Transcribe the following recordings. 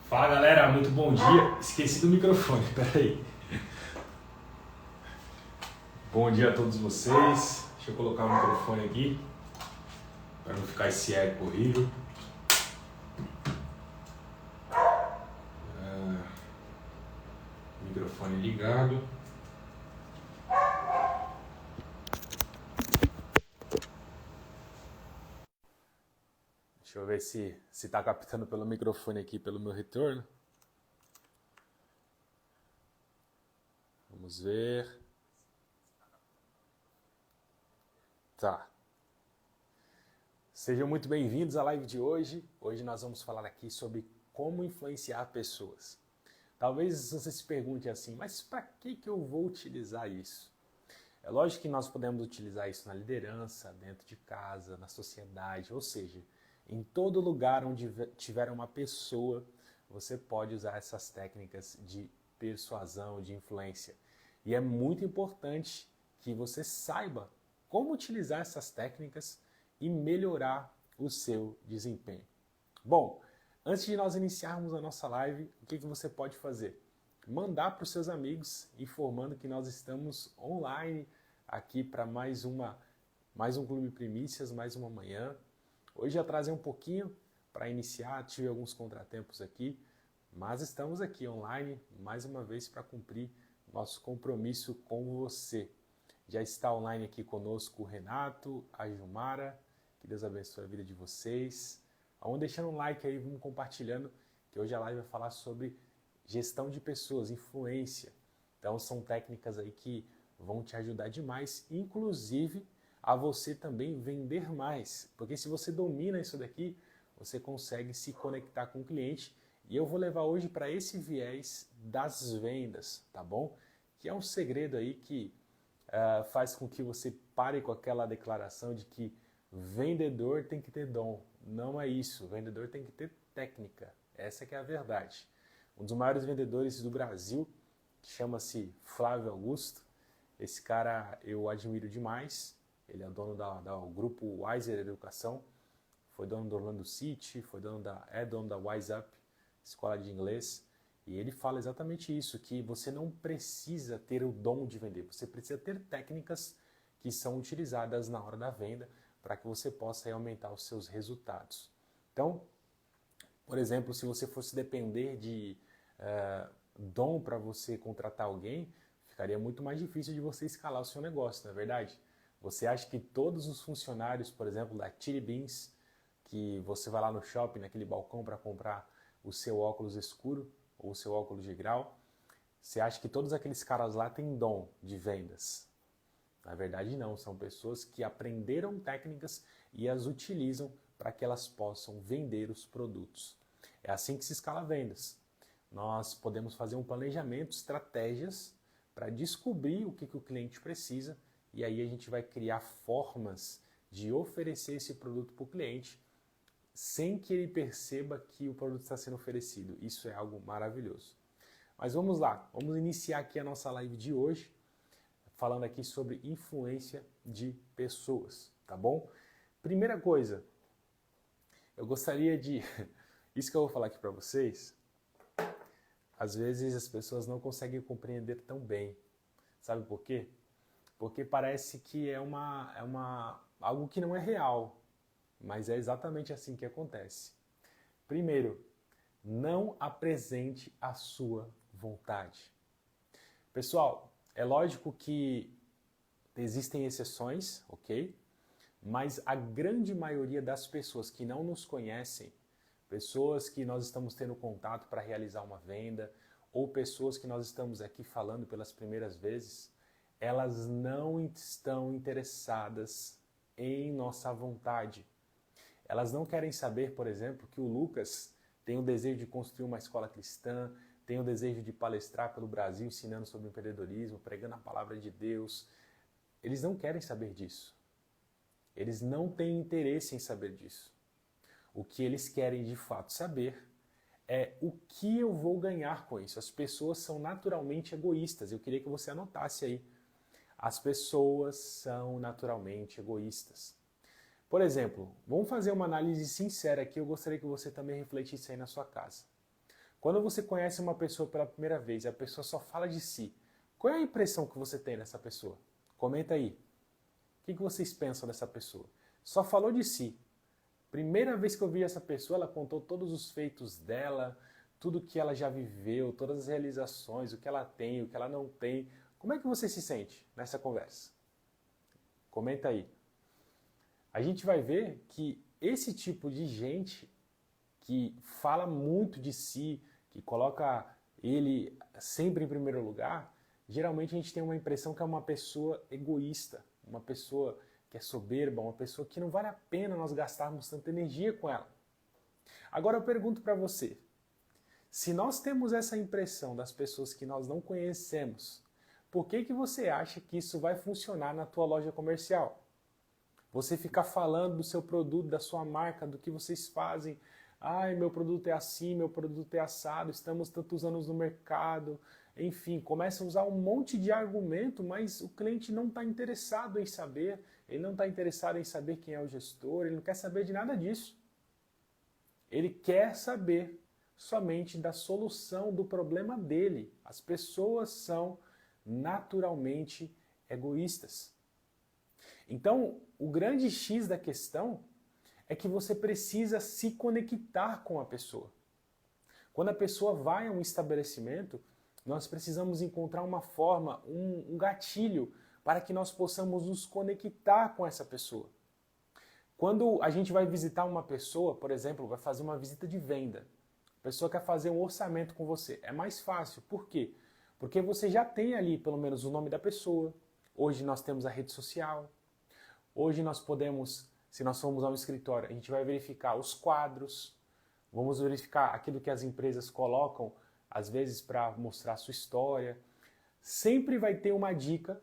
Fala galera, muito bom dia. Esqueci do microfone, peraí. Bom dia a todos vocês. Deixa eu colocar o microfone aqui para não ficar esse eco horrível. Microfone ligado. Deixa eu ver se tá captando pelo microfone aqui, pelo meu retorno. Vamos ver. Tá. Sejam muito bem-vindos à live de hoje. Hoje nós vamos falar aqui sobre como influenciar pessoas. Talvez você se pergunte assim, mas para que eu vou utilizar isso? É lógico que nós podemos utilizar isso na liderança, dentro de casa, na sociedade, ou seja, em todo lugar onde tiver uma pessoa, você pode usar essas técnicas de persuasão, de influência. E é muito importante que você saiba como utilizar essas técnicas e melhorar o seu desempenho. Bom, antes de nós iniciarmos a nossa live, o que você pode fazer? Mandar para os seus amigos, informando que nós estamos online aqui para mais um Clube Primícias, mais uma manhã. Hoje atrasei um pouquinho para iniciar, tive alguns contratempos aqui, mas estamos aqui online mais uma vez para cumprir nosso compromisso com você. Já está online aqui conosco o Renato, a Gilmara, que Deus abençoe a vida de vocês. Vamos deixando um like aí, vamos compartilhando, que hoje a live vai falar sobre gestão de pessoas, influência. Então são técnicas aí que vão te ajudar demais, inclusive a você também vender mais. Porque se você domina isso daqui, você consegue se conectar com o cliente. E eu vou levar hoje para esse viés das vendas, tá bom? Que é um segredo aí que faz com que você pare com aquela declaração de que vendedor tem que ter dom. Não é isso, vendedor tem que ter técnica. Essa que é a verdade. Um dos maiores vendedores do Brasil chama-se Flávio Augusto. Esse cara eu admiro demais. Ele é dono do grupo Wiser Educação. Foi dono do Orlando City, é dono da Wise Up, escola de inglês. E ele fala exatamente isso, que você não precisa ter o dom de vender. Você precisa ter técnicas que são utilizadas na hora da venda para que você possa aumentar os seus resultados. Então, por exemplo, se você fosse depender de dom para você contratar alguém, ficaria muito mais difícil de você escalar o seu negócio, não é verdade? Você acha que todos os funcionários, por exemplo, da Chili Beans, que você vai lá no shopping, naquele balcão para comprar o seu óculos escuro ou o seu óculos de grau, você acha que todos aqueles caras lá têm dom de vendas? Na verdade não, são pessoas que aprenderam técnicas e as utilizam para que elas possam vender os produtos. É assim que se escala vendas. Nós podemos fazer um planejamento, estratégias para descobrir o que o cliente precisa e aí a gente vai criar formas de oferecer esse produto para o cliente sem que ele perceba que o produto está sendo oferecido. Isso é algo maravilhoso. Mas vamos lá, vamos iniciar aqui a nossa live de hoje, falando aqui sobre influência de pessoas, tá bom? Primeira coisa, eu gostaria de... Isso que eu vou falar aqui para vocês, às vezes as pessoas não conseguem compreender tão bem. Sabe por quê? Porque parece que é algo que não é real, mas é exatamente assim que acontece. Primeiro, não apresente a sua vontade. Pessoal, é lógico que existem exceções, ok? Mas a grande maioria das pessoas que não nos conhecem, pessoas que nós estamos tendo contato para realizar uma venda, ou pessoas que nós estamos aqui falando pelas primeiras vezes, elas não estão interessadas em nossa vontade. Elas não querem saber, por exemplo, que o Lucas tem o desejo de construir uma escola cristã, tem o desejo de palestrar pelo Brasil ensinando sobre empreendedorismo, pregando a palavra de Deus. Eles não querem saber disso. Eles não têm interesse em saber disso. O que eles querem de fato saber é o que eu vou ganhar com isso. As pessoas são naturalmente egoístas. Eu queria que você anotasse aí. As pessoas são naturalmente egoístas. Por exemplo, vamos fazer uma análise sincera aqui, eu gostaria que você também refletisse aí na sua casa. Quando você conhece uma pessoa pela primeira vez e a pessoa só fala de si, qual é a impressão que você tem dessa pessoa? Comenta aí. O que vocês pensam dessa pessoa? Só falou de si. Primeira vez que eu vi essa pessoa, ela contou todos os feitos dela, tudo que ela já viveu, todas as realizações, o que ela tem, o que ela não tem. Como é que você se sente nessa conversa? Comenta aí. A gente vai ver que esse tipo de gente que fala muito de si, que coloca ele sempre em primeiro lugar, geralmente a gente tem uma impressão que é uma pessoa egoísta, uma pessoa que é soberba, uma pessoa que não vale a pena nós gastarmos tanta energia com ela. Agora eu pergunto para você, se nós temos essa impressão das pessoas que nós não conhecemos, por que você acha que isso vai funcionar na tua loja comercial? Você ficar falando do seu produto, da sua marca, do que vocês fazem. Ai, meu produto é assim, meu produto é assado, estamos tantos anos no mercado. Enfim, começa a usar um monte de argumento, mas o cliente não está interessado em saber, ele não está interessado em saber quem é o gestor, ele não quer saber de nada disso. Ele quer saber somente da solução do problema dele. As pessoas são naturalmente egoístas. Então, o grande X da questão é que você precisa se conectar com a pessoa. Quando a pessoa vai a um estabelecimento, nós precisamos encontrar uma forma, um gatilho, para que nós possamos nos conectar com essa pessoa. Quando a gente vai visitar uma pessoa, por exemplo, vai fazer uma visita de venda, a pessoa quer fazer um orçamento com você, é mais fácil. Por quê? Porque você já tem ali pelo menos o nome da pessoa, hoje nós temos a rede social, hoje nós podemos, se nós formos a um escritório, a gente vai verificar os quadros, vamos verificar aquilo que as empresas colocam, às vezes para mostrar a sua história. Sempre vai ter uma dica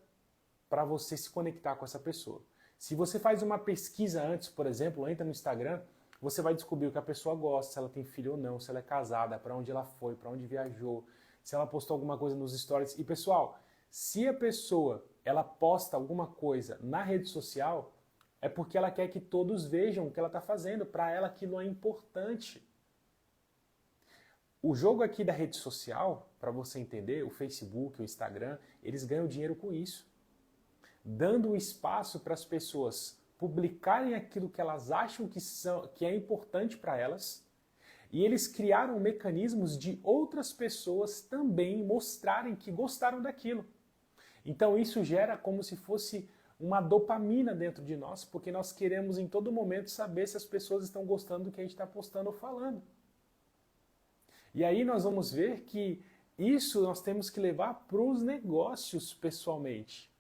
para você se conectar com essa pessoa. Se você faz uma pesquisa antes, por exemplo, entra no Instagram, você vai descobrir o que a pessoa gosta, se ela tem filho ou não, se ela é casada, para onde ela foi, para onde viajou, se ela postou alguma coisa nos stories. E pessoal, se a pessoa ela posta alguma coisa na rede social, é porque ela quer que todos vejam o que ela está fazendo, para ela aquilo é importante. O jogo aqui da rede social, para você entender, o Facebook, o Instagram, eles ganham dinheiro com isso. Dando espaço para as pessoas publicarem aquilo que elas acham que é importante para elas, e eles criaram mecanismos de outras pessoas também mostrarem que gostaram daquilo. Então isso gera como se fosse uma dopamina dentro de nós, porque nós queremos em todo momento saber se as pessoas estão gostando do que a gente está postando ou falando. E aí nós vamos ver que isso nós temos que levar para os negócios pessoalmente,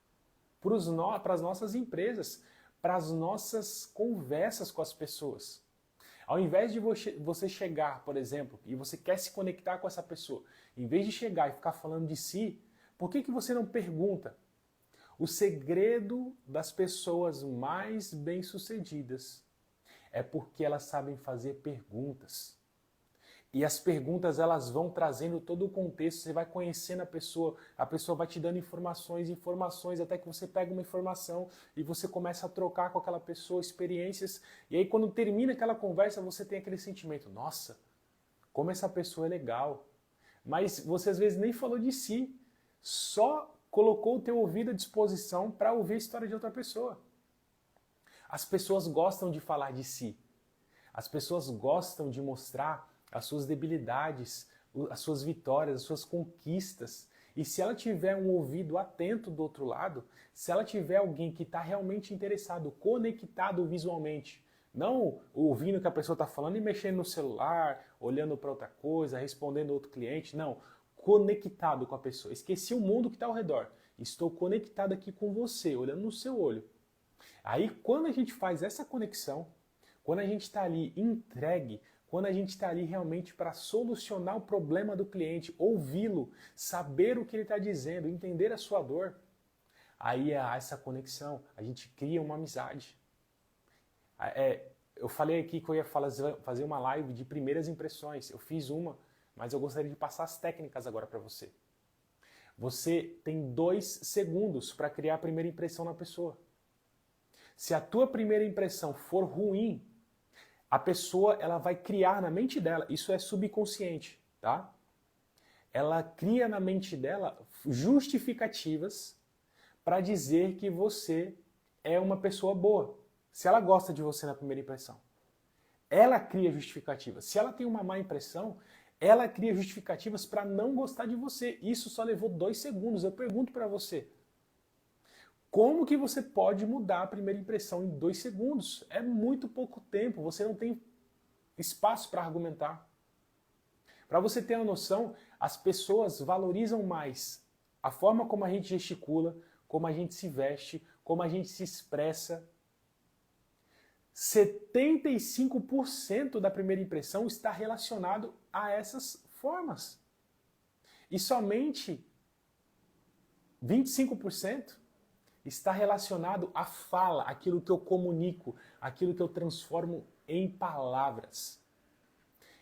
para as nossas empresas, para as nossas conversas com as pessoas. Ao invés de você chegar, por exemplo, e você quer se conectar com essa pessoa, em vez de chegar e ficar falando de si, por que você não pergunta? O segredo das pessoas mais bem-sucedidas é porque elas sabem fazer perguntas. E as perguntas elas vão trazendo todo o contexto, você vai conhecendo a pessoa vai te dando informações, até que você pega uma informação e você começa a trocar com aquela pessoa experiências, e aí quando termina aquela conversa você tem aquele sentimento, nossa, como essa pessoa é legal. Mas você às vezes nem falou de si, só colocou o teu ouvido à disposição para ouvir a história de outra pessoa. As pessoas gostam de falar de si, as pessoas gostam de mostrar as suas debilidades, as suas vitórias, as suas conquistas. E se ela tiver um ouvido atento do outro lado, se ela tiver alguém que está realmente interessado, conectado visualmente, não ouvindo o que a pessoa está falando e mexendo no celular, olhando para outra coisa, respondendo outro cliente, não, conectado com a pessoa. Esqueci o mundo que está ao redor, estou conectado aqui com você, olhando no seu olho. Aí quando a gente faz essa conexão, quando a gente está ali entregue, quando a gente está ali realmente para solucionar o problema do cliente, ouvi-lo, saber o que ele está dizendo, entender a sua dor, aí há essa conexão, a gente cria uma amizade. Eu falei aqui que eu ia fazer uma live de primeiras impressões, eu fiz uma, mas eu gostaria de passar as técnicas agora para você. Você tem 2 segundos para criar a primeira impressão na pessoa. Se a tua primeira impressão for ruim, a pessoa ela vai criar na mente dela, isso é subconsciente, tá? Ela cria na mente dela justificativas para dizer que você é uma pessoa boa. Se ela gosta de você na primeira impressão, ela cria justificativas. Se ela tem uma má impressão, ela cria justificativas para não gostar de você. Isso só levou 2 segundos. Eu pergunto para você, como que você pode mudar a primeira impressão em 2 segundos? É muito pouco tempo, você não tem espaço para argumentar. Para você ter uma noção, as pessoas valorizam mais a forma como a gente gesticula, como a gente se veste, como a gente se expressa. 75% da primeira impressão está relacionado a essas formas. E somente 25% está relacionado à fala, aquilo que eu comunico, aquilo que eu transformo em palavras.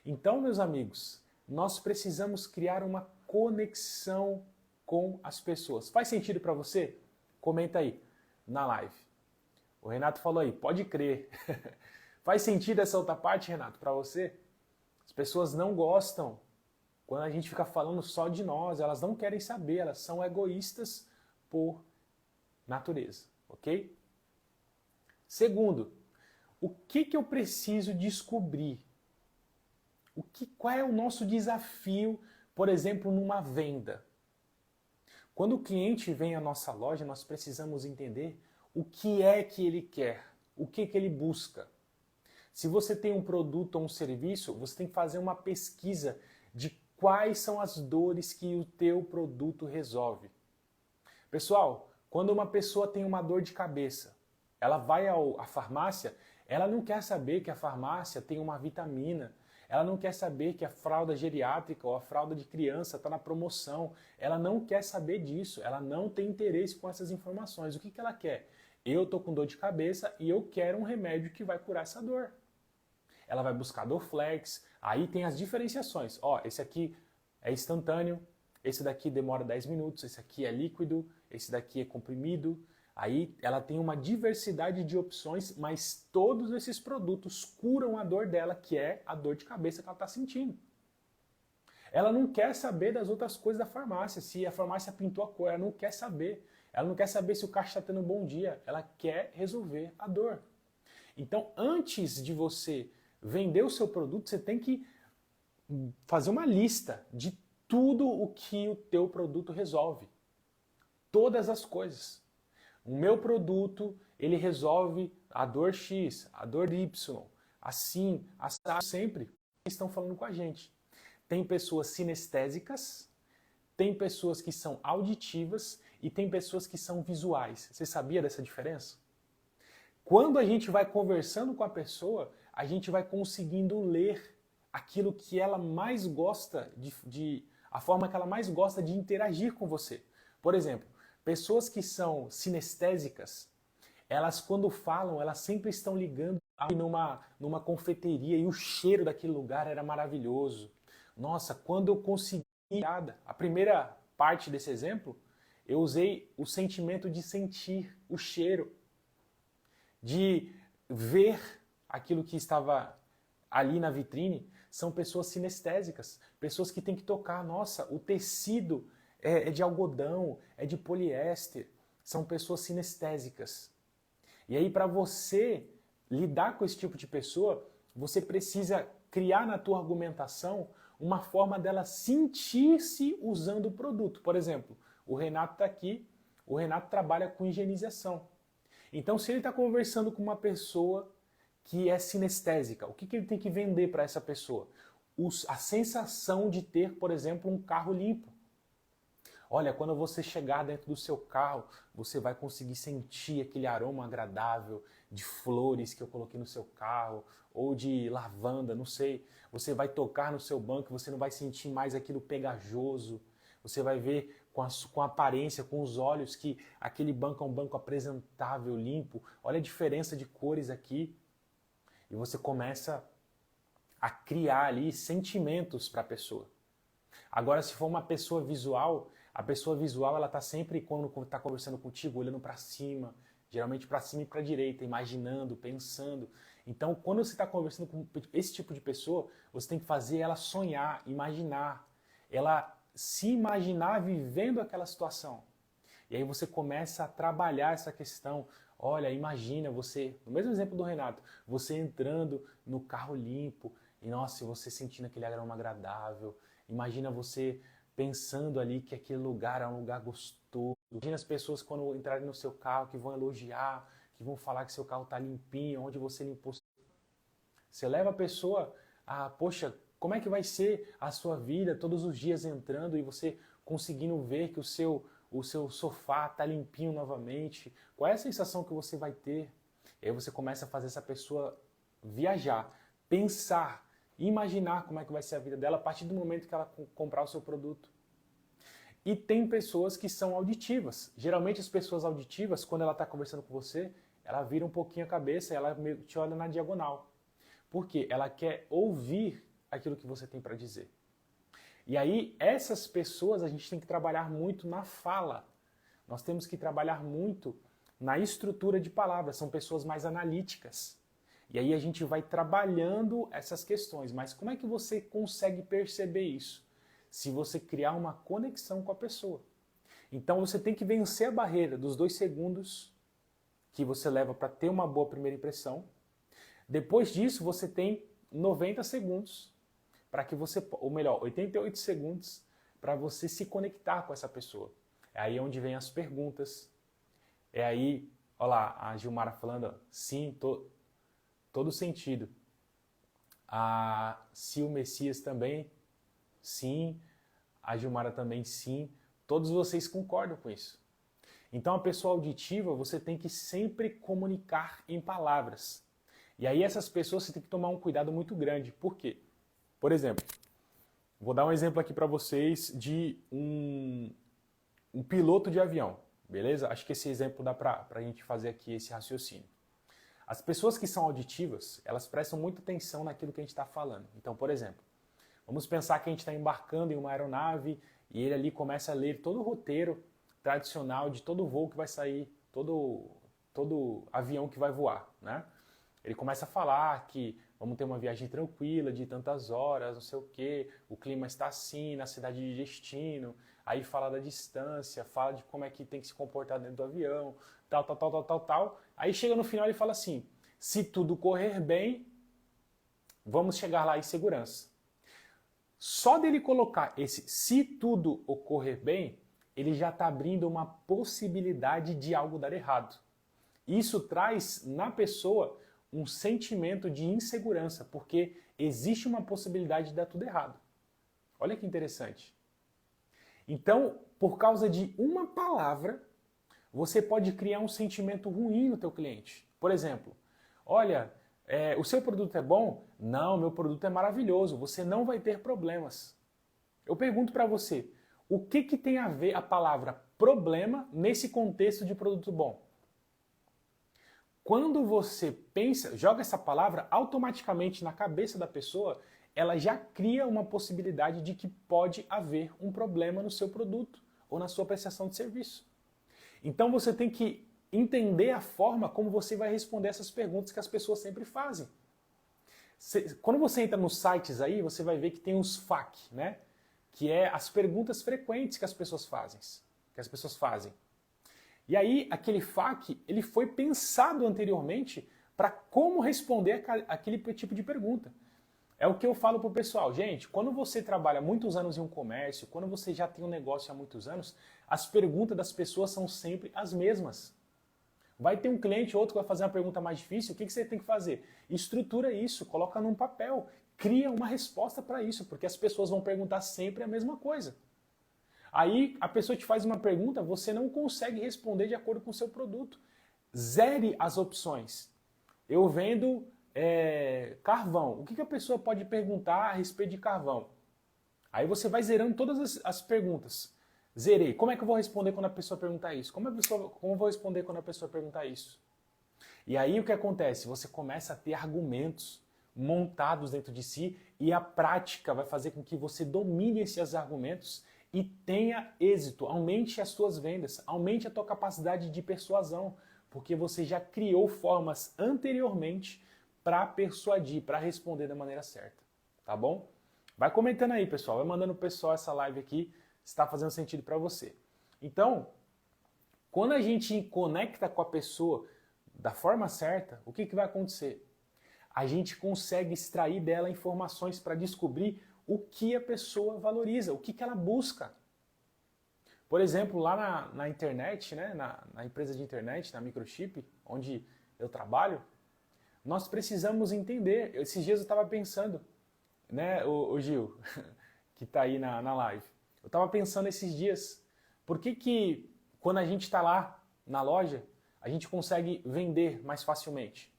Então, meus amigos, nós precisamos criar uma conexão com as pessoas. Faz sentido para você? Comenta aí na live. O Renato falou aí, pode crer. Faz sentido essa outra parte, Renato, para você? As pessoas não gostam quando a gente fica falando só de nós, elas não querem saber, elas são egoístas por natureza, ok? Segundo, o que eu preciso descobrir? Qual é o nosso desafio, por exemplo, numa venda? Quando o cliente vem à nossa loja, nós precisamos entender o que é que ele quer, o que ele busca. Se você tem um produto ou um serviço, você tem que fazer uma pesquisa de quais são as dores que o teu produto resolve. Pessoal, quando uma pessoa tem uma dor de cabeça, ela vai à farmácia, ela não quer saber que a farmácia tem uma vitamina, ela não quer saber que a fralda geriátrica ou a fralda de criança está na promoção, ela não quer saber disso, ela não tem interesse com essas informações. O que ela quer? Eu estou com dor de cabeça e eu quero um remédio que vai curar essa dor. Ela vai buscar Dorflex, aí tem as diferenciações. Ó, esse aqui é instantâneo, esse daqui demora 10 minutos, esse aqui é líquido, esse daqui é comprimido. Aí ela tem uma diversidade de opções, mas todos esses produtos curam a dor dela, que é a dor de cabeça que ela está sentindo. Ela não quer saber das outras coisas da farmácia, se a farmácia pintou a cor, ela não quer saber. Ela não quer saber se o caixa está tendo um bom dia, ela quer resolver a dor. Então, antes de você vender o seu produto, você tem que fazer uma lista de tudo o que o teu produto resolve. Todas as coisas. O meu produto, ele resolve a dor X, a dor Y, assim, sempre estão falando com a gente. Tem pessoas sinestésicas, tem pessoas que são auditivas e tem pessoas que são visuais. Você sabia dessa diferença? Quando a gente vai conversando com a pessoa, a gente vai conseguindo ler aquilo que ela mais gosta, a forma que ela mais gosta de interagir com você. Por exemplo, pessoas que são sinestésicas, elas quando falam, elas sempre estão ligando numa confeiteria e o cheiro daquele lugar era maravilhoso. Nossa, quando eu consegui a primeira parte desse exemplo, eu usei o sentimento de sentir o cheiro, de ver aquilo que estava ali na vitrine. São pessoas sinestésicas, pessoas que têm que tocar. Nossa, o tecido é de algodão, é de poliéster. São pessoas sinestésicas. E aí, para você lidar com esse tipo de pessoa, você precisa criar na tua argumentação uma forma dela sentir-se usando o produto. Por exemplo, o Renato está aqui, o Renato trabalha com higienização. Então, se ele está conversando com uma pessoa que é sinestésica, o que ele tem que vender para essa pessoa? A sensação de ter, por exemplo, um carro limpo. Olha, quando você chegar dentro do seu carro, você vai conseguir sentir aquele aroma agradável de flores que eu coloquei no seu carro, ou de lavanda, não sei. Você vai tocar no seu banco, você não vai sentir mais aquilo pegajoso. Você vai ver com a aparência, com os olhos, que aquele banco é um banco apresentável, limpo. Olha a diferença de cores aqui. E você começa a criar ali sentimentos para a pessoa. Agora, se for uma pessoa visual, a pessoa visual ela está sempre, quando está conversando contigo, olhando para cima, geralmente para cima e para a direita, imaginando, pensando. Então, quando você está conversando com esse tipo de pessoa, você tem que fazer ela sonhar, imaginar, ela se imaginar vivendo aquela situação. E aí você começa a trabalhar essa questão. Olha, imagina você, no mesmo exemplo do Renato, você entrando no carro limpo e, nossa, você sentindo aquele aroma agradável. Imagina você pensando ali que aquele lugar é um lugar gostoso. Imagina as pessoas quando entrarem no seu carro que vão elogiar, que vão falar que seu carro está limpinho, onde você limpou. Você leva a pessoa a, poxa, como é que vai ser a sua vida todos os dias entrando e você conseguindo ver que o seu sofá está limpinho novamente? Qual é a sensação que você vai ter? E aí você começa a fazer essa pessoa viajar, pensar, imaginar como é que vai ser a vida dela a partir do momento que ela comprar o seu produto. E tem pessoas que são auditivas. Geralmente as pessoas auditivas, quando ela está conversando com você, ela vira um pouquinho a cabeça e ela te olha na diagonal. Por quê? Ela quer ouvir aquilo que você tem para dizer. E aí, essas pessoas a gente tem que trabalhar muito na fala. Nós temos que trabalhar muito na estrutura de palavras. São pessoas mais analíticas. E aí a gente vai trabalhando essas questões. Mas como é que você consegue perceber isso? Se você criar uma conexão com a pessoa. Então você tem que vencer a barreira dos 2 segundos que você leva para ter uma boa primeira impressão. Depois disso, você tem 90 segundos para que você, ou melhor, 88 segundos para você se conectar com essa pessoa. É aí onde vem as perguntas. É aí, olha lá, a Gilmara falando, ó, sim, todo sentido. A Sil Messias também, sim. A Gilmara também, sim. Todos vocês concordam com isso. Então, a pessoa auditiva, você tem que sempre comunicar em palavras. E aí essas pessoas você tem que tomar um cuidado muito grande. Por quê? Por exemplo, vou dar um exemplo aqui para vocês de um piloto de avião, beleza? Acho que esse exemplo dá para a gente fazer aqui esse raciocínio. As pessoas que são auditivas, elas prestam muita atenção naquilo que a gente está falando. Então, por exemplo, vamos pensar que a gente está embarcando em uma aeronave e ele ali começa a ler todo o roteiro tradicional de todo voo que vai sair, todo avião que vai voar, né? Ele começa a falar que vamos ter uma viagem tranquila de tantas horas, não sei o quê, o clima está assim, na cidade de destino, aí fala da distância, fala de como é que tem que se comportar dentro do avião, tal. Aí chega no final e fala assim, se tudo correr bem, vamos chegar lá em segurança. Só dele colocar esse se tudo ocorrer bem, ele já está abrindo uma possibilidade de algo dar errado. Isso traz na pessoa um sentimento de insegurança, porque existe uma possibilidade de dar tudo errado. Olha que interessante. Então, por causa de uma palavra, você pode criar um sentimento ruim no teu cliente. Por exemplo, olha, o seu produto é bom? Não, meu produto é maravilhoso, você não vai ter problemas. Eu pergunto para você, o que tem a ver a palavra problema nesse contexto de produto bom? Quando você pensa, joga essa palavra automaticamente na cabeça da pessoa, ela já cria uma possibilidade de que pode haver um problema no seu produto ou na sua prestação de serviço. Então você tem que entender a forma como você vai responder essas perguntas que as pessoas sempre fazem. Quando você entra nos sites aí, você vai ver que tem os FAQ, né? Que é as perguntas frequentes que as pessoas fazem. E aí, aquele FAQ, ele foi pensado anteriormente para como responder aquele tipo de pergunta. É o que eu falo para o pessoal. Gente, quando você trabalha muitos anos em um comércio, quando você já tem um negócio há muitos anos, as perguntas das pessoas são sempre as mesmas. Vai ter um cliente ou outro que vai fazer uma pergunta mais difícil, o que você tem que fazer? Estrutura isso, coloca num papel, cria uma resposta para isso, porque as pessoas vão perguntar sempre a mesma coisa. Aí a pessoa te faz uma pergunta, você não consegue responder de acordo com o seu produto. Zere as opções. Eu vendo carvão. O que a pessoa pode perguntar a respeito de carvão? Aí você vai zerando todas as perguntas. Zerei. Como é que eu vou responder quando a pessoa perguntar isso? Como eu vou responder quando a pessoa perguntar isso? E aí o que acontece? Você começa a ter argumentos montados dentro de si e a prática vai fazer com que você domine esses argumentos e tenha êxito, aumente as suas vendas, aumente a tua capacidade de persuasão, porque você já criou formas anteriormente para persuadir, para responder da maneira certa, tá bom? Vai comentando aí, pessoal, vai mandando o pessoal essa live aqui, se está fazendo sentido para você. Então, quando a gente conecta com a pessoa da forma certa, o que vai acontecer? A gente consegue extrair dela informações para descobrir o que a pessoa valoriza, o que ela busca. Por exemplo, lá na internet, né, na empresa de internet, na Microchip, onde eu trabalho, nós precisamos entender. Esses dias eu estava pensando, né, o Gil, que está aí na live, eu estava pensando esses dias, por que quando a gente está lá na loja, a gente consegue vender mais facilmente?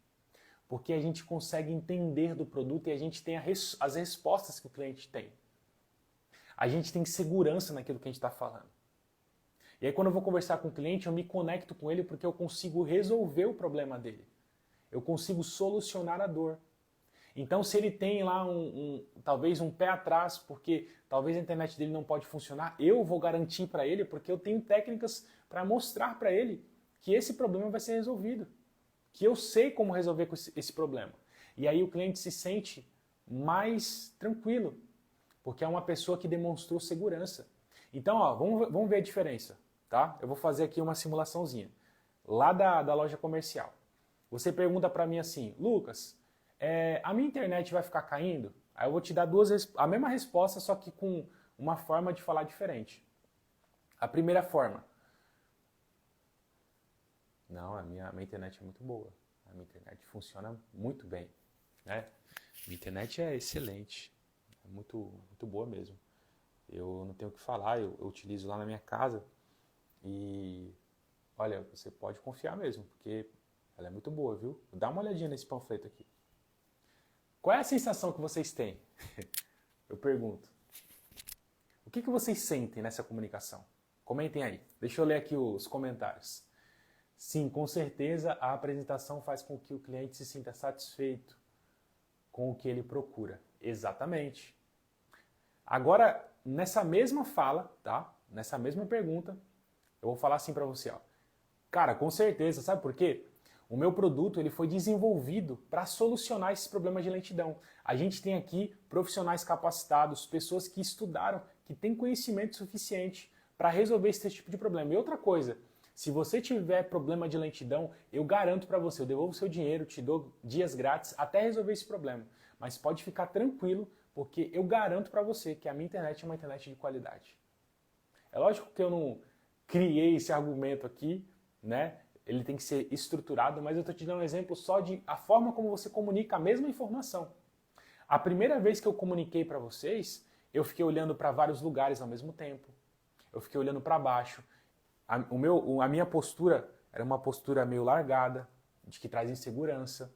Porque a gente consegue entender do produto e a gente tem as respostas que o cliente tem. A gente tem segurança naquilo que a gente está falando. E aí quando eu vou conversar com o cliente, eu me conecto com ele porque eu consigo resolver o problema dele. Eu consigo solucionar a dor. Então se ele tem lá talvez um pé atrás, porque talvez a internet dele não pode funcionar, eu vou garantir para ele, porque eu tenho técnicas para mostrar para ele que esse problema vai ser resolvido. Que eu sei como resolver esse problema. E aí o cliente se sente mais tranquilo, porque é uma pessoa que demonstrou segurança. Então, ó, vamos ver a diferença, tá? Eu vou fazer aqui uma simulaçãozinha. Lá da loja comercial. Você pergunta para mim assim, Lucas, a minha internet vai ficar caindo? Aí eu vou te dar a mesma resposta, só que com uma forma de falar diferente. A primeira forma. Não, a minha internet é muito boa. A minha internet funciona muito bem, né? Minha internet é excelente. É muito, muito boa mesmo. Eu não tenho o que falar, eu utilizo lá na minha casa e, olha, você pode confiar mesmo, porque ela é muito boa, viu? Dá uma olhadinha nesse panfleto aqui. Qual é a sensação que vocês têm? Eu pergunto. O que vocês sentem nessa comunicação? Comentem aí. Deixa eu ler aqui os comentários. Sim, com certeza a apresentação faz com que o cliente se sinta satisfeito com o que ele procura. Exatamente. Agora, nessa mesma fala, tá? Nessa mesma pergunta, eu vou falar assim para você, ó. Cara, com certeza, sabe por quê? O meu produto ele foi desenvolvido para solucionar esses problemas de lentidão. A gente tem aqui profissionais capacitados, pessoas que estudaram, que têm conhecimento suficiente para resolver esse tipo de problema. E outra coisa, se você tiver problema de lentidão, eu garanto para você, eu devolvo seu dinheiro, te dou dias grátis até resolver esse problema. Mas pode ficar tranquilo, porque eu garanto para você que a minha internet é uma internet de qualidade. É lógico que eu não criei esse argumento aqui, né? Ele tem que ser estruturado, mas eu estou te dando um exemplo só de a forma como você comunica a mesma informação. A primeira vez que eu comuniquei para vocês, eu fiquei olhando para vários lugares ao mesmo tempo. Eu fiquei olhando para baixo. A minha postura era uma postura meio largada, de que traz insegurança.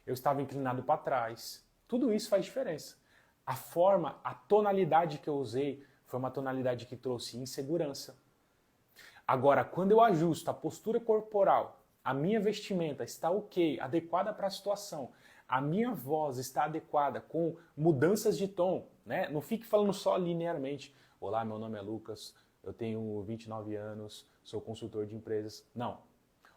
Eu estava inclinado para trás. Tudo isso faz diferença. A forma, a tonalidade que eu usei foi uma tonalidade que trouxe insegurança. Agora, quando eu ajusto a postura corporal, a minha vestimenta está ok, adequada para a situação, a minha voz está adequada com mudanças de tom, né? Não fique falando só linearmente. Olá, meu nome é Lucas, eu tenho 29 anos, sou consultor de empresas. Não.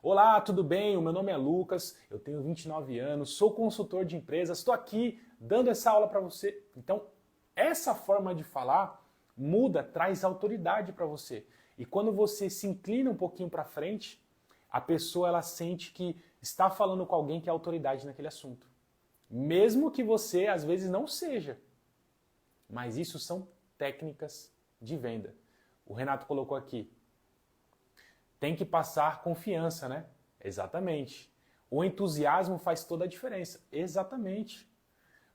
Olá, tudo bem? O meu nome é Lucas, eu tenho 29 anos, sou consultor de empresas, estou aqui dando essa aula para você. Então, essa forma de falar muda, traz autoridade para você. E quando você se inclina um pouquinho para frente, a pessoa ela sente que está falando com alguém que é autoridade naquele assunto. Mesmo que você às vezes não seja. Mas isso são técnicas de venda. O Renato colocou aqui. Tem que passar confiança, né? Exatamente. O entusiasmo faz toda a diferença. Exatamente.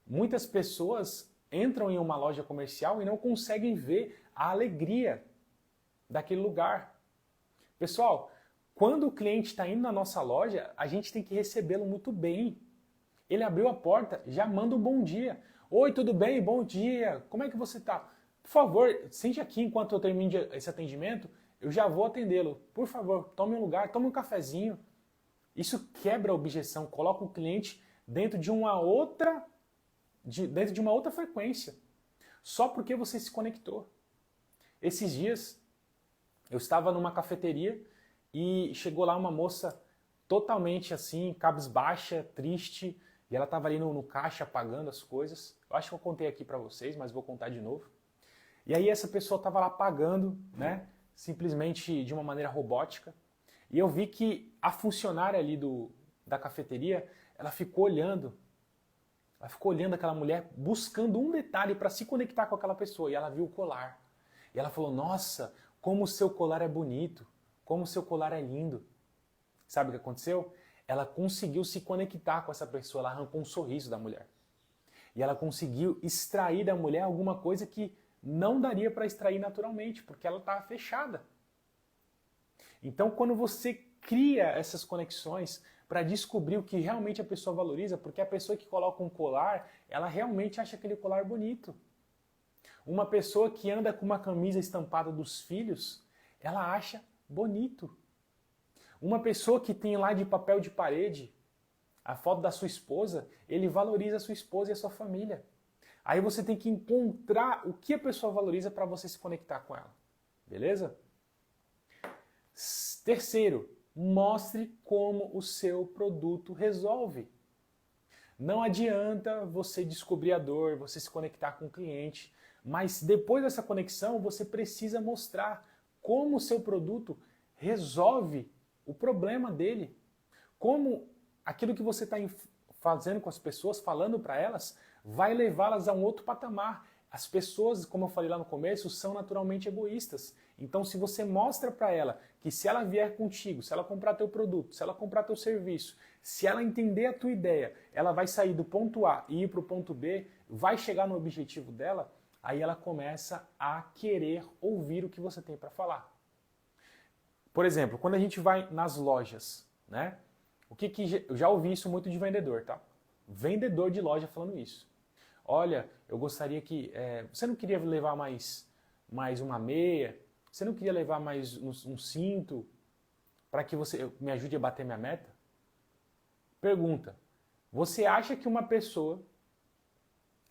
Muitas pessoas entram em uma loja comercial e não conseguem ver a alegria daquele lugar. Pessoal, quando o cliente está indo na nossa loja, a gente tem que recebê-lo muito bem. Ele abriu a porta, já manda um bom dia. Oi, tudo bem? Bom dia. Como é que você está? Por favor, sente aqui enquanto eu termino esse atendimento, eu já vou atendê-lo. Por favor, tome um lugar, tome um cafezinho. Isso quebra a objeção, coloca o cliente dentro de uma outra frequência. Só porque você se conectou. Esses dias, eu estava numa cafeteria e chegou lá uma moça totalmente assim, cabisbaixa, triste, e ela estava ali no caixa pagando as coisas. Eu acho que eu contei aqui para vocês, mas vou contar de novo. E aí essa pessoa estava lá pagando, né, simplesmente de uma maneira robótica. E eu vi que a funcionária ali da cafeteria, ela ficou olhando aquela mulher, buscando um detalhe para se conectar com aquela pessoa. E ela viu o colar. E ela falou, nossa, como o seu colar é bonito, como o seu colar é lindo. Sabe o que aconteceu? Ela conseguiu se conectar com essa pessoa, ela arrancou um sorriso da mulher. E ela conseguiu extrair da mulher alguma coisa que não daria para extrair naturalmente, porque ela estava fechada. Então, quando você cria essas conexões para descobrir o que realmente a pessoa valoriza, porque a pessoa que coloca um colar, ela realmente acha aquele colar bonito. Uma pessoa que anda com uma camisa estampada dos filhos, ela acha bonito. Uma pessoa que tem lá de papel de parede a foto da sua esposa, ele valoriza a sua esposa e a sua família. Aí você tem que encontrar o que a pessoa valoriza para você se conectar com ela. Beleza? Terceiro, mostre como o seu produto resolve. Não adianta você descobrir a dor, você se conectar com o cliente, mas depois dessa conexão você precisa mostrar como o seu produto resolve o problema dele. Como aquilo que você está fazendo com as pessoas, falando para elas, vai levá-las a um outro patamar. As pessoas, como eu falei lá no começo, são naturalmente egoístas. Então, se você mostra para ela que se ela vier contigo, se ela comprar teu produto, se ela comprar teu serviço, se ela entender a tua ideia, ela vai sair do ponto A e ir para o ponto B, vai chegar no objetivo dela, aí ela começa a querer ouvir o que você tem para falar. Por exemplo, quando a gente vai nas lojas, né? Eu já ouvi isso muito de vendedor, tá? Vendedor de loja falando isso. Olha, eu gostaria que... você não queria levar mais uma meia? Você não queria levar mais um cinto para que você me ajude a bater minha meta? Pergunta. Você acha que uma pessoa...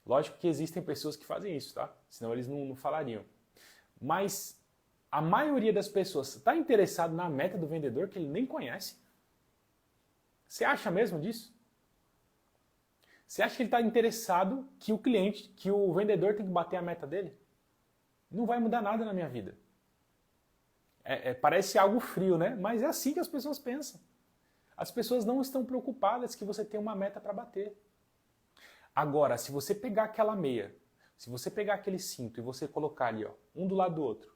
Lógico que existem pessoas que fazem isso, tá? Senão eles não falariam. Mas a maioria das pessoas está interessado na meta do vendedor que ele nem conhece? Você acha mesmo disso? Você acha que ele está interessado que o cliente, que o vendedor tem que bater a meta dele? Não vai mudar nada na minha vida. Parece algo frio, né? Mas é assim que as pessoas pensam. As pessoas não estão preocupadas que você tem uma meta para bater. Agora, se você pegar aquela meia, se você pegar aquele cinto e você colocar ali, ó, um do lado do outro,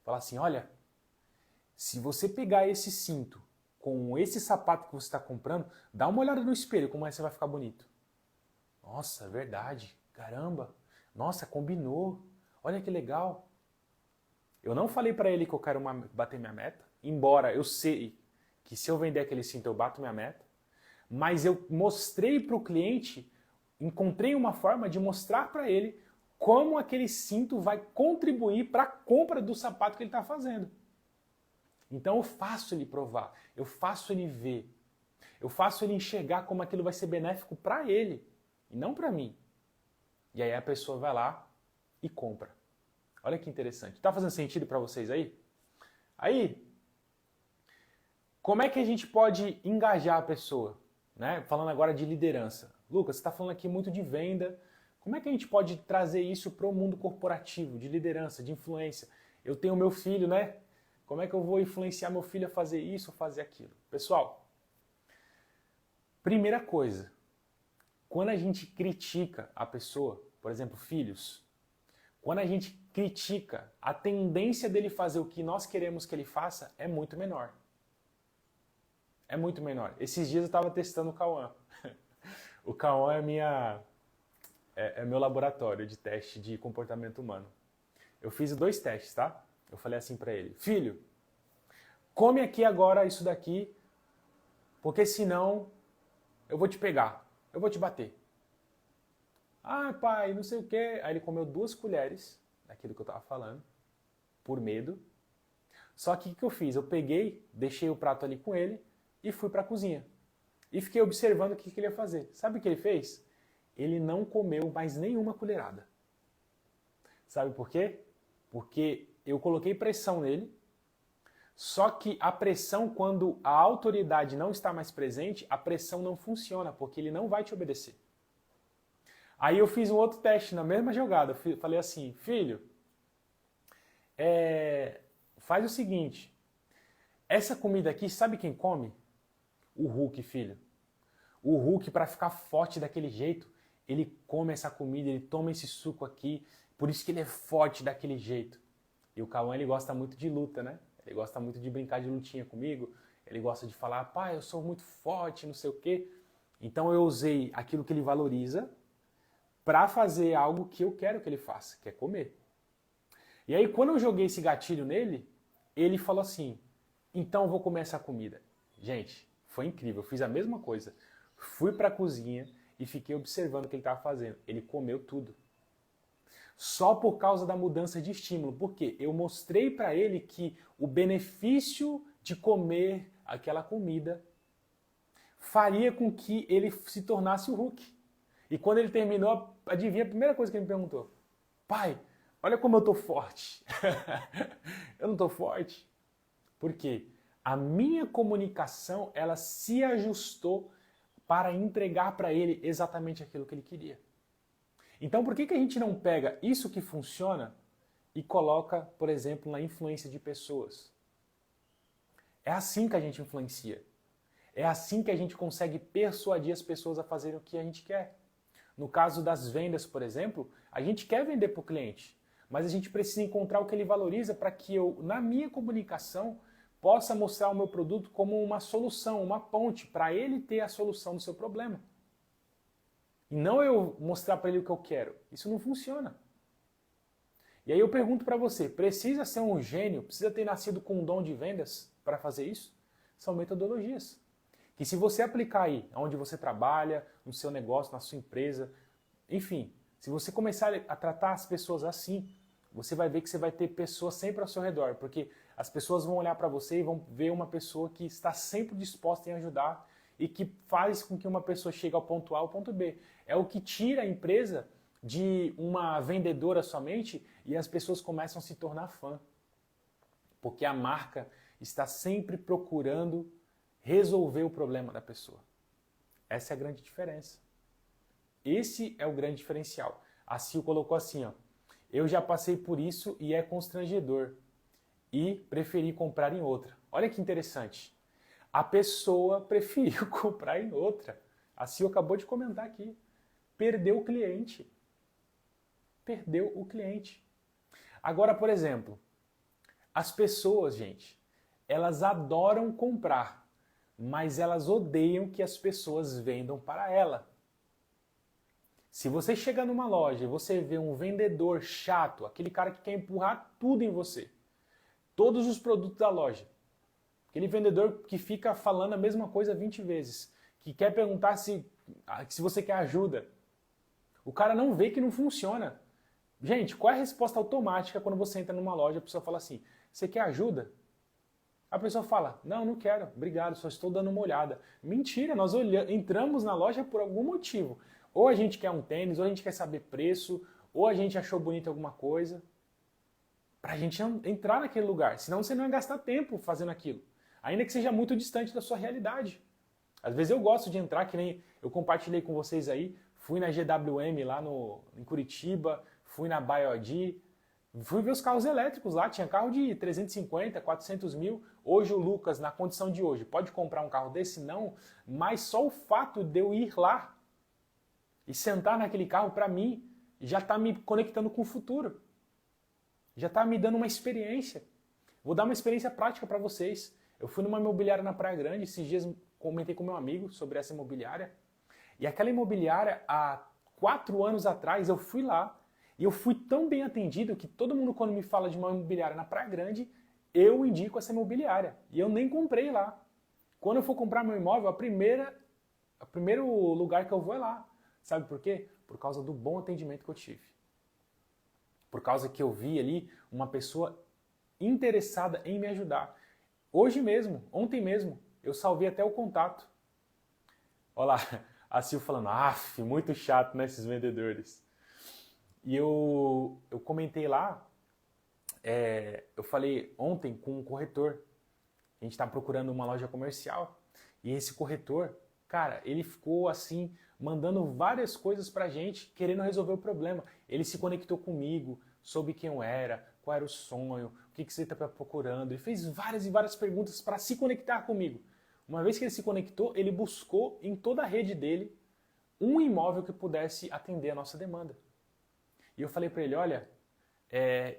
falar assim, olha, se você pegar esse cinto com esse sapato que você está comprando, dá uma olhada no espelho, como você vai ficar bonito. Nossa, verdade, caramba, nossa, combinou, olha que legal. Eu não falei para ele que eu quero bater minha meta, embora eu sei que se eu vender aquele cinto eu bato minha meta, mas eu mostrei para o cliente, encontrei uma forma de mostrar para ele como aquele cinto vai contribuir para a compra do sapato que ele está fazendo. Então eu faço ele provar, eu faço ele ver, eu faço ele enxergar como aquilo vai ser benéfico para ele e não para mim. E aí a pessoa vai lá e compra. Olha que interessante. Tá fazendo sentido para vocês aí? Aí, como é que a gente pode engajar a pessoa? Né? Falando agora de liderança. Lucas, você está falando aqui muito de venda. Como é que a gente pode trazer isso para o mundo corporativo, de liderança, de influência? Eu tenho meu filho, né? Como é que eu vou influenciar meu filho a fazer isso ou fazer aquilo? Pessoal, primeira coisa, quando a gente critica a pessoa, por exemplo, filhos, quando a gente critica, a tendência dele fazer o que nós queremos que ele faça é muito menor. É muito menor. Esses dias eu estava testando o Cauã. O Cauã é meu laboratório de teste de comportamento humano. Eu fiz 2 testes, tá? Eu falei assim para ele, filho, come aqui agora isso daqui, porque senão eu vou te pegar, eu vou te bater. Ah, pai, não sei o quê. Aí ele comeu 2 colheres daquilo que eu estava falando, por medo. Só que o que eu fiz? Eu peguei, deixei o prato ali com ele e fui para a cozinha. E fiquei observando o que ele ia fazer. Sabe o que ele fez? Ele não comeu mais nenhuma colherada. Sabe por quê? Porque eu coloquei pressão nele, Só que a pressão, quando a autoridade não está mais presente, a pressão não funciona, porque ele não vai te obedecer. Aí eu fiz um outro teste na mesma jogada. Falei assim, filho, faz o seguinte, essa comida aqui, sabe quem come? O Hulk, filho. O Hulk, para ficar forte daquele jeito, ele come essa comida, ele toma esse suco aqui, por isso que ele é forte daquele jeito. E o Cauã, ele gosta muito de luta, né? Ele gosta muito de brincar de lutinha comigo, ele gosta de falar, pai, eu sou muito forte, não sei o quê. Então eu usei aquilo que ele valoriza para fazer algo que eu quero que ele faça, que é comer. E aí quando eu joguei esse gatilho nele, ele falou assim, então eu vou comer essa comida. Gente, foi incrível, eu fiz a mesma coisa. Fui para a cozinha e fiquei observando o que ele estava fazendo. Ele comeu tudo. Só por causa da mudança de estímulo. Por quê? Eu mostrei para ele que o benefício de comer aquela comida faria com que ele se tornasse o Hulk. E quando ele terminou, adivinha a primeira coisa que ele me perguntou? Pai, olha como eu tô forte. Eu não tô forte. Por quê? A minha comunicação, ela se ajustou para entregar para ele exatamente aquilo que ele queria. Então, por que a gente não pega isso que funciona e coloca, por exemplo, na influência de pessoas? É assim que a gente influencia. É assim que a gente consegue persuadir as pessoas a fazerem o que a gente quer. No caso das vendas, por exemplo, a gente quer vender para o cliente, mas a gente precisa encontrar o que ele valoriza para que eu, na minha comunicação, possa mostrar o meu produto como uma solução, uma ponte, para ele ter a solução do seu problema. E não eu mostrar para ele o que eu quero. Isso não funciona. E aí eu pergunto para você, precisa ser um gênio, precisa ter nascido com um dom de vendas para fazer isso? São metodologias. Que se você aplicar aí, onde você trabalha, no seu negócio, na sua empresa, enfim, se você começar a tratar as pessoas assim, você vai ver que você vai ter pessoas sempre ao seu redor, porque as pessoas vão olhar para você e vão ver uma pessoa que está sempre disposta em ajudar e que faz com que uma pessoa chegue ao ponto A ao ponto B. É o que tira a empresa de uma vendedora somente e as pessoas começam a se tornar fã. Porque a marca está sempre procurando resolver o problema da pessoa. Essa é a grande diferença. Esse é o grande diferencial. A Sil colocou assim, ó, eu já passei por isso e é constrangedor. E preferi comprar em outra. Olha que interessante. A pessoa preferiu comprar em outra. A Sil acabou de comentar aqui. Perdeu o cliente. Perdeu o cliente. Agora, por exemplo, as pessoas, gente, elas adoram comprar, mas elas odeiam que as pessoas vendam para ela. Se você chega numa loja e você vê um vendedor chato, aquele cara que quer empurrar tudo em você, todos os produtos da loja, aquele vendedor que fica falando a mesma coisa 20 vezes, que quer perguntar se você quer ajuda, o cara não vê que não funciona. Gente, qual é a resposta automática quando você entra numa loja e a pessoa fala assim, você quer ajuda? A pessoa fala, não, não quero, obrigado, só estou dando uma olhada. Mentira, nós entramos na loja por algum motivo. Ou a gente quer um tênis, ou a gente quer saber preço, ou a gente achou bonito alguma coisa. Pra gente entrar naquele lugar, senão você não vai gastar tempo fazendo aquilo. Ainda que seja muito distante da sua realidade. Às vezes eu gosto de entrar, que nem eu compartilhei com vocês aí, fui na GWM lá em Curitiba, fui na BYD, fui ver os carros elétricos lá, tinha carro de 350, 400 mil. Hoje o Lucas, na condição de hoje, pode comprar um carro desse? Não, mas só o fato de eu ir lá e sentar naquele carro, para mim, já está me conectando com o futuro. Já está me dando uma experiência. Vou dar uma experiência prática para vocês. Eu fui numa imobiliária na Praia Grande, esses dias comentei com meu amigo sobre essa imobiliária. E aquela imobiliária, há 4 anos atrás, eu fui lá e eu fui tão bem atendido que todo mundo, quando me fala de uma imobiliária na Praia Grande, eu indico essa imobiliária. E eu nem comprei lá. Quando eu for comprar meu imóvel, o primeiro lugar que eu vou é lá. Sabe por quê? Por causa do bom atendimento que eu tive. Por causa que eu vi ali uma pessoa interessada em me ajudar. Hoje mesmo, ontem mesmo, eu salvei até o contato. Olha lá, a Sil falando, muito chato, né, esses vendedores. E eu comentei lá, eu falei ontem com um corretor. a gente está procurando uma loja comercial e esse corretor, cara, ele ficou assim, mandando várias coisas pra gente, querendo resolver o problema. Ele se conectou comigo, soube quem eu era, qual era o sonho, o que você está procurando. Ele fez várias e várias perguntas para se conectar comigo. Uma vez que ele se conectou, ele buscou em toda a rede dele um imóvel que pudesse atender a nossa demanda. E eu falei para ele, olha,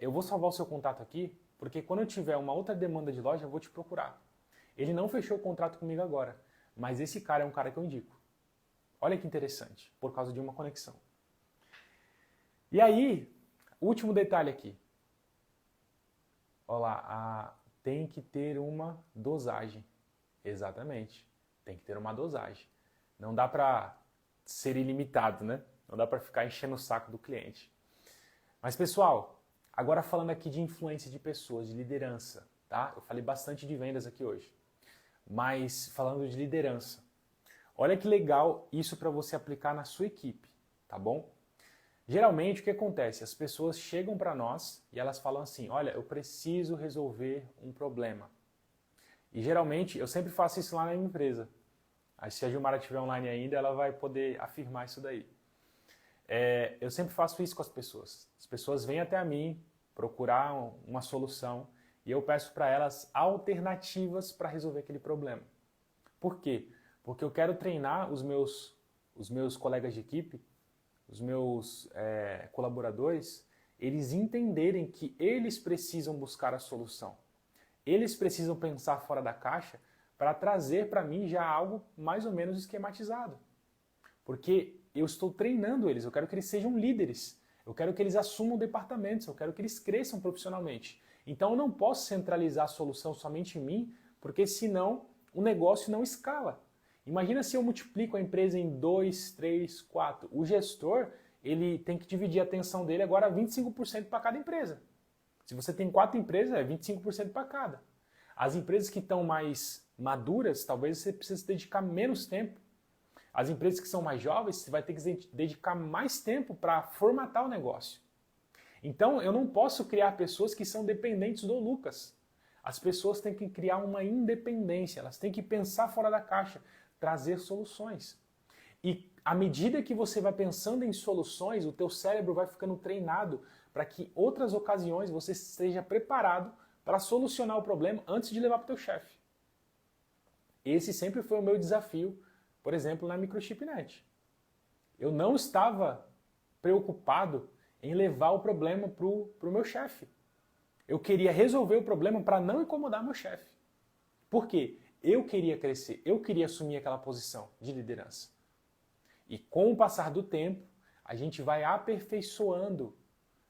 eu vou salvar o seu contato aqui, porque quando eu tiver uma outra demanda de loja, eu vou te procurar. Ele não fechou o contrato comigo agora, mas esse cara é um cara que eu indico. Olha que interessante, por causa de uma conexão. E aí, último detalhe aqui. Olha lá, tem que ter uma dosagem. Exatamente, tem que ter uma dosagem. Não dá para ser ilimitado, né? Não dá para ficar enchendo o saco do cliente. Mas pessoal, agora falando aqui de influência de pessoas, de liderança, tá? Eu falei bastante de vendas aqui hoje. Mas falando de liderança, olha que legal isso para você aplicar na sua equipe, tá bom? Geralmente o que acontece? As pessoas chegam para nós e elas falam assim, olha, eu preciso resolver um problema. E geralmente eu sempre faço isso lá na minha empresa. Aí se a Gilmara estiver online ainda, ela vai poder afirmar isso daí. Eu sempre faço isso com as pessoas. As pessoas vêm até a mim procurar uma solução e eu peço para elas alternativas para resolver aquele problema. Por quê? Porque eu quero treinar os meus colegas de equipe, os meus colaboradores, eles entenderem que eles precisam buscar a solução. Eles precisam pensar fora da caixa para trazer para mim já algo mais ou menos esquematizado. Porque eu estou treinando eles, eu quero que eles sejam líderes, eu quero que eles assumam departamentos, eu quero que eles cresçam profissionalmente. Então eu não posso centralizar a solução somente em mim, porque senão o negócio não escala. Imagina se eu multiplico a empresa em 2, 3, 4. O gestor, ele tem que dividir a atenção dele agora 25% para cada empresa. Se você tem 4 empresas, é 25% para cada. As empresas que estão mais maduras, talvez você precise dedicar menos tempo. As empresas que são mais jovens, você vai ter que dedicar mais tempo para formatar o negócio. Então, eu não posso criar pessoas que são dependentes do Lucas. As pessoas têm que criar uma independência, elas têm que pensar fora da caixa, trazer soluções. E à medida que você vai pensando em soluções, o teu cérebro vai ficando treinado para que outras ocasiões você esteja preparado para solucionar o problema antes de levar para o teu chefe. Esse sempre foi o meu desafio, por exemplo, na Microchipnet. Eu não estava preocupado em levar o problema para o meu chefe. Eu queria resolver o problema para não incomodar meu chefe. Por quê? Eu queria crescer, eu queria assumir aquela posição de liderança. E com o passar do tempo, a gente vai aperfeiçoando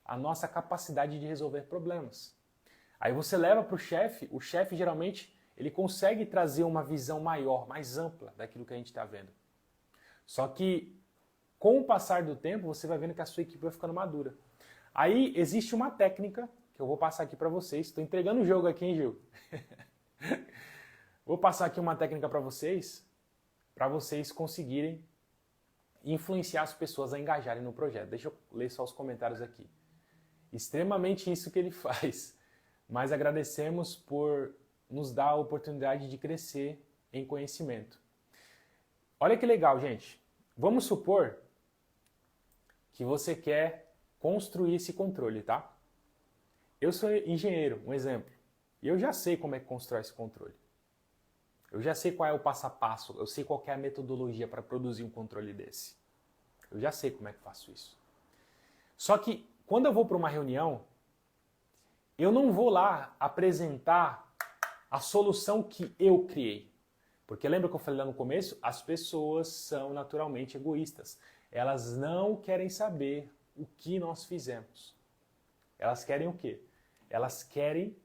a nossa capacidade de resolver problemas. Aí você leva para o chefe geralmente ele consegue trazer uma visão maior, mais ampla daquilo que a gente está vendo. Só que com o passar do tempo, você vai vendo que a sua equipe vai ficando madura. Aí existe uma técnica que eu vou passar aqui para vocês. Estou entregando o jogo aqui, hein, Gil? Vou passar aqui uma técnica para vocês conseguirem influenciar as pessoas a engajarem no projeto. Deixa eu ler só os comentários aqui. Extremamente isso que ele faz. Mas agradecemos por nos dar a oportunidade de crescer em conhecimento. Olha que legal, gente. Vamos supor que você quer construir esse controle, tá? Eu sou engenheiro, um exemplo. E eu já sei como é que constrói esse controle. Eu já sei qual é o passo a passo, eu sei qual é a metodologia para produzir um controle desse. Eu já sei como é que faço isso. Só que quando eu vou para uma reunião, eu não vou lá apresentar a solução que eu criei. Porque lembra que eu falei lá no começo? As pessoas são naturalmente egoístas. Elas não querem saber o que nós fizemos. Elas querem o quê? Elas querem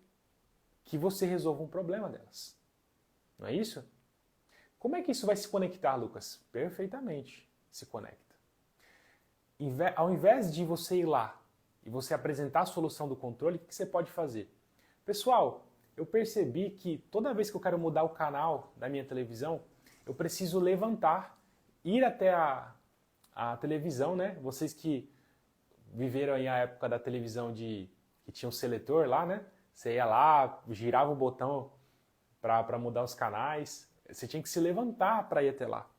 que você resolva um problema delas. Não é isso? Como é que isso vai se conectar, Lucas? Perfeitamente se conecta. Ao invés de você ir lá e você apresentar a solução do controle, o que você pode fazer? Pessoal, eu percebi que toda vez que eu quero mudar o canal da minha televisão, eu preciso levantar, ir até a televisão, né? Vocês que viveram aí a época da televisão que tinha um seletor lá, né? Você ia lá, girava o botão para mudar os canais, você tinha que se levantar para ir até lá.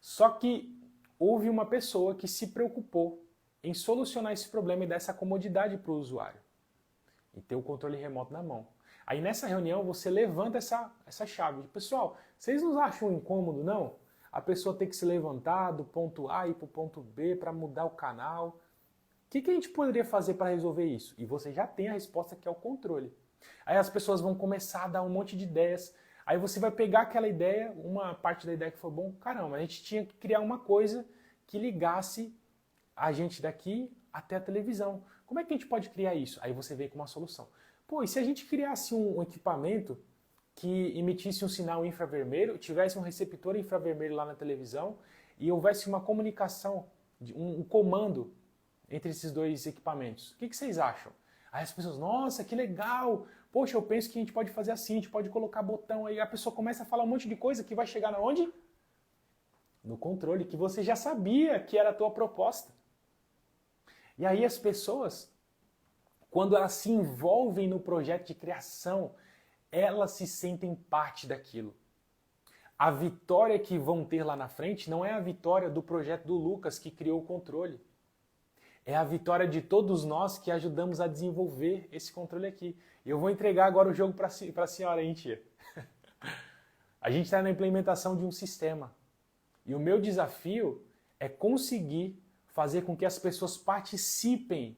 Só que houve uma pessoa que se preocupou em solucionar esse problema e dar essa comodidade para o usuário e ter o controle remoto na mão. Aí nessa reunião você levanta essa chave. Pessoal, vocês não acham incômodo, não? A pessoa ter que se levantar do ponto A e para o ponto B para mudar o canal. O que a gente poderia fazer para resolver isso? E você já tem a resposta, que é o controle. Aí as pessoas vão começar a dar um monte de ideias. Aí você vai pegar aquela ideia, uma parte da ideia que foi bom, caramba, a gente tinha que criar uma coisa que ligasse a gente daqui até a televisão. Como é que a gente pode criar isso? Aí você vem com uma solução. Pô, e se a gente criasse um equipamento que emitisse um sinal infravermelho, tivesse um receptor infravermelho lá na televisão e houvesse uma comunicação, um comando entre esses dois equipamentos? O que vocês acham? Aí as pessoas, nossa, que legal! Poxa, eu penso que a gente pode fazer assim, a gente pode colocar botão aí. A pessoa começa a falar um monte de coisa que vai chegar na onde? No controle, que você já sabia que era a tua proposta. E aí as pessoas, quando elas se envolvem no projeto de criação, elas se sentem parte daquilo. A vitória que vão ter lá na frente não é a vitória do projeto do Lucas que criou o controle. É a vitória de todos nós que ajudamos a desenvolver esse controle aqui. E eu vou entregar agora o jogo para a senhora, hein, tia? A gente está na implementação de um sistema. E o meu desafio é conseguir fazer com que as pessoas participem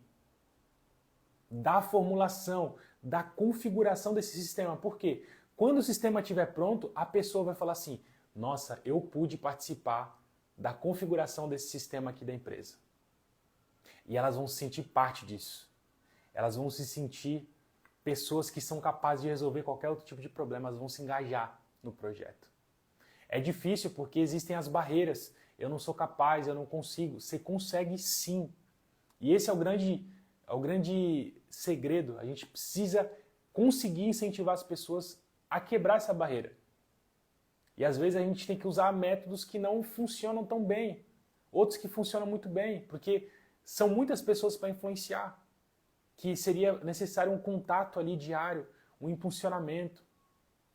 da formulação, da configuração desse sistema. Por quê? Quando o sistema estiver pronto, a pessoa vai falar assim, nossa, eu pude participar da configuração desse sistema aqui da empresa. E elas vão se sentir parte disso. Elas vão se sentir pessoas que são capazes de resolver qualquer outro tipo de problema, elas vão se engajar no projeto. É difícil porque existem as barreiras. Eu não sou capaz, eu não consigo. Você consegue sim. E esse é o grande segredo. A gente precisa conseguir incentivar as pessoas a quebrar essa barreira. E às vezes a gente tem que usar métodos que não funcionam tão bem. Outros que funcionam muito bem, porque são muitas pessoas para influenciar, que seria necessário um contato ali diário, um impulsionamento.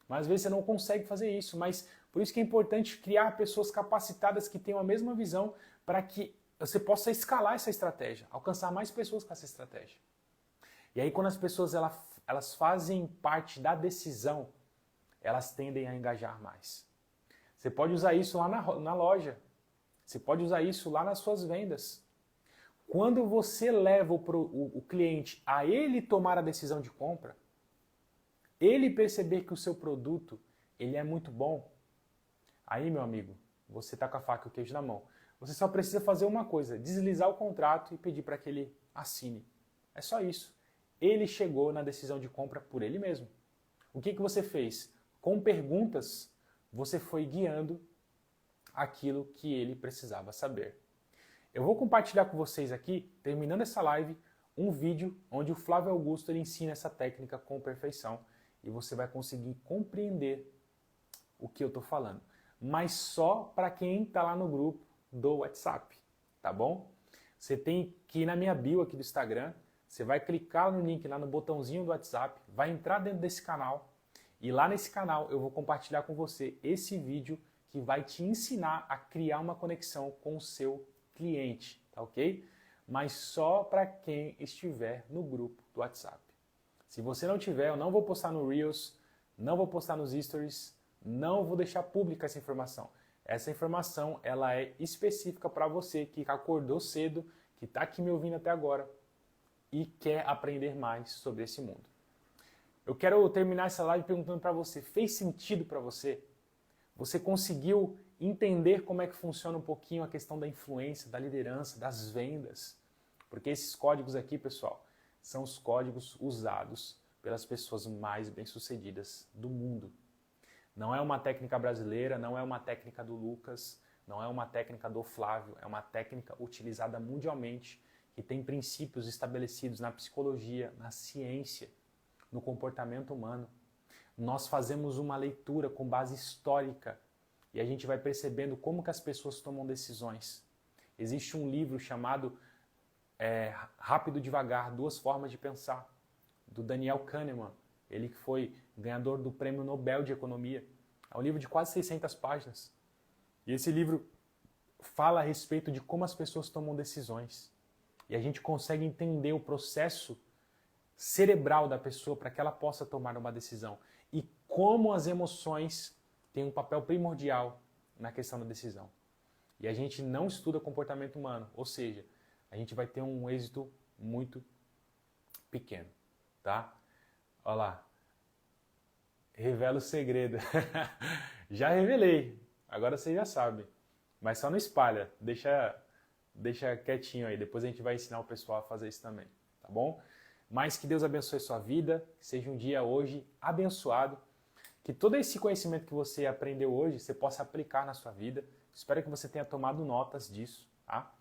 Mas às vezes você não consegue fazer isso, mas por isso que é importante criar pessoas capacitadas que tenham a mesma visão para que você possa escalar essa estratégia, alcançar mais pessoas com essa estratégia. E aí quando as pessoas elas fazem parte da decisão, elas tendem a engajar mais. Você pode usar isso lá na loja, você pode usar isso lá nas suas vendas. Quando você leva o cliente a ele tomar a decisão de compra, ele perceber que o seu produto ele é muito bom, aí, meu amigo, você está com a faca e o queijo na mão. Você só precisa fazer uma coisa, deslizar o contrato e pedir para que ele assine. É só isso. Ele chegou na decisão de compra por ele mesmo. O que você fez? Com perguntas, você foi guiando aquilo que ele precisava saber. Eu vou compartilhar com vocês aqui, terminando essa live, um vídeo onde o Flávio Augusto ele ensina essa técnica com perfeição e você vai conseguir compreender o que eu estou falando. Mas só para quem está lá no grupo do WhatsApp, tá bom? Você tem que ir na minha bio aqui do Instagram, você vai clicar no link lá no botãozinho do WhatsApp, vai entrar dentro desse canal e lá nesse canal eu vou compartilhar com você esse vídeo que vai te ensinar a criar uma conexão com o seu cliente, tá ok? Mas só para quem estiver no grupo do WhatsApp. Se você não tiver, eu não vou postar no Reels, não vou postar nos Stories, não vou deixar pública essa informação. Essa informação ela é específica para você que acordou cedo, que está aqui me ouvindo até agora e quer aprender mais sobre esse mundo. Eu quero terminar essa live perguntando para você, fez sentido para você? Você conseguiu entender como é que funciona um pouquinho a questão da influência, da liderança, das vendas? Porque esses códigos aqui, pessoal, são os códigos usados pelas pessoas mais bem-sucedidas do mundo. Não é uma técnica brasileira, não é uma técnica do Lucas, não é uma técnica do Flávio, é uma técnica utilizada mundialmente que tem princípios estabelecidos na psicologia, na ciência, no comportamento humano. Nós fazemos uma leitura com base histórica e a gente vai percebendo como que as pessoas tomam decisões. Existe um livro chamado Rápido e Devagar, Duas Formas de Pensar, do Daniel Kahneman. ele que foi ganhador do Prêmio Nobel de Economia. É um livro de quase 600 páginas. E esse livro fala a respeito de como as pessoas tomam decisões. E a gente consegue entender o processo cerebral da pessoa para que ela possa tomar uma decisão. E como as emoções têm um papel primordial na questão da decisão. E a gente não estuda comportamento humano, ou seja, a gente vai ter um êxito muito pequeno, tá? Olha lá. Revela o segredo. Já revelei. Agora você já sabe. Mas só não espalha. Deixa quietinho aí. Depois a gente vai ensinar o pessoal a fazer isso também, tá bom? Mas que Deus abençoe sua vida, que seja um dia hoje abençoado, que todo esse conhecimento que você aprendeu hoje, você possa aplicar na sua vida. Espero que você tenha tomado notas disso, tá?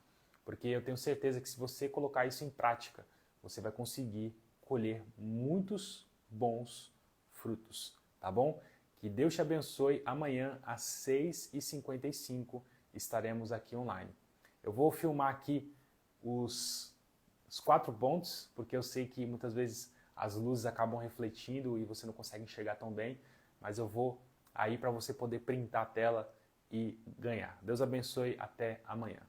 Porque eu tenho certeza que se você colocar isso em prática, você vai conseguir colher muitos bons frutos, tá bom? Que Deus te abençoe. Amanhã às 6h55 estaremos aqui online. Eu vou filmar aqui os 4 pontos, porque eu sei que muitas vezes as luzes acabam refletindo e você não consegue enxergar tão bem, mas eu vou aí para você poder printar a tela e ganhar. Deus abençoe, até amanhã.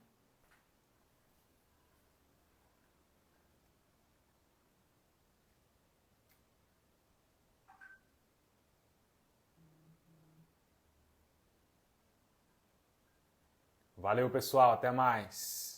Valeu, pessoal, até mais.